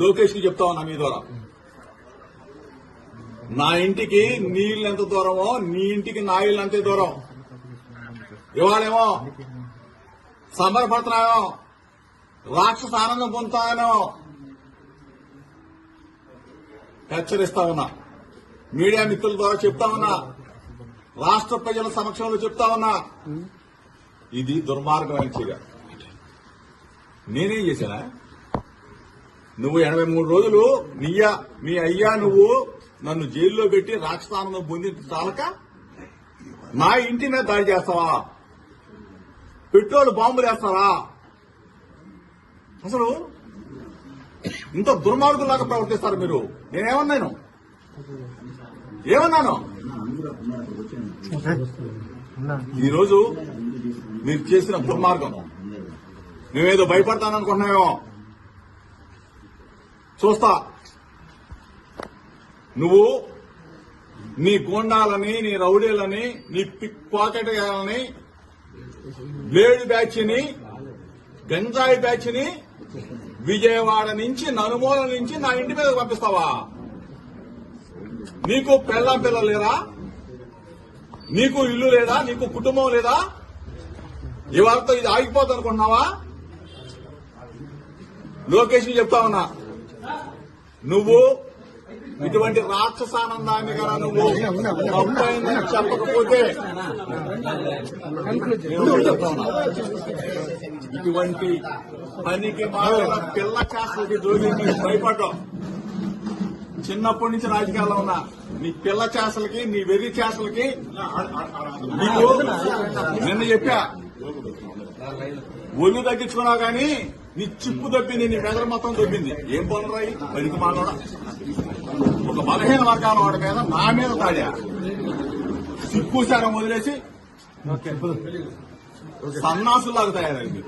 లోకేష్ కి చెప్తా ఉన్నా మీ ద్వారా. నా ఇంటికి నీళ్ళు ఎంత దూరమో నీ ఇంటికి నా ఇల్లు అంతే దూరం. ఇవాళేమో సంబరపడుతున్నామో, రాక్షస ఆనందం పొందుతానో హెచ్చరిస్తా ఉన్నా. మీడియా మిత్రుల ద్వారా చెప్తా ఉన్నా, రాష్ట్ర ప్రజల సమక్షంలో చెప్తా ఉన్నా, ఇది దుర్మార్గమైన చర్య. నేనేం చేశానా? నువ్వు 83 రోజులు మీ అయ్యా నువ్వు నన్ను జైల్లో పెట్టి రాక్షసానందం పొందిన చాలక నా ఇంటి మీద దాడి చేస్తావా? పెట్రోల్ బాంబులు వేస్తావా? అసలు ఇంత దుర్మార్గులాగా ప్రవర్తిస్తారు మీరు. నేనేమన్నాను? ఈరోజు మీరు చేసిన దుర్మార్గం. నువ్వేదో భయపడతాననుకుంటున్నావేమో. చూస్తా. నువ్వు నీ గోండాలని, నీ రౌడీలని, నీ పిక్ పాకెట్ గాలని, బ్లేడ్ బ్యాచ్ ని, గంజాయి బ్యాచ్ ని విజయవాడ నుంచి, నలుమూల నుంచి నా ఇంటి మీద పంపిస్తావా? నీకు పెళ్ళాం పిల్లలు లేరా? నీకు ఇల్లు లేదా? నీకు కుటుంబం లేదా? ఇవాళతో ఇది ఆగిపోద్ది అనుకుంటున్నావా? లోకేష్ చెప్తా ఉన్నా, నువ్వు ఇటువంటి రాక్షసానందాన్ని కదా నువ్వు తప్పైందని చెప్పకపోతే ఇటువంటి పనికి మాత్రం పిల్ల చేస్తలకి జోలికి భయపడ్డావు. చిన్నప్పటి నుంచి రాజకీయాల్లో ఉన్నా నీ పిల్ల చేసలకి, నీ వెర్రి చేసలకి నీకు నిన్న చెప్పా, ఒళ్ళు తగ్గించుకున్నావు కానీ నీ చిప్పు దొబ్బింది, నీ మెదడు మొత్తం దొబ్బింది. ఏం పనురాయి పనికి మానోడా? ఒక బలహీన వర్గాల వాడి మీద నా మీద తాడా. సిగ్గుసారం వదిలేసి సన్నాసులాగా తయారైంది.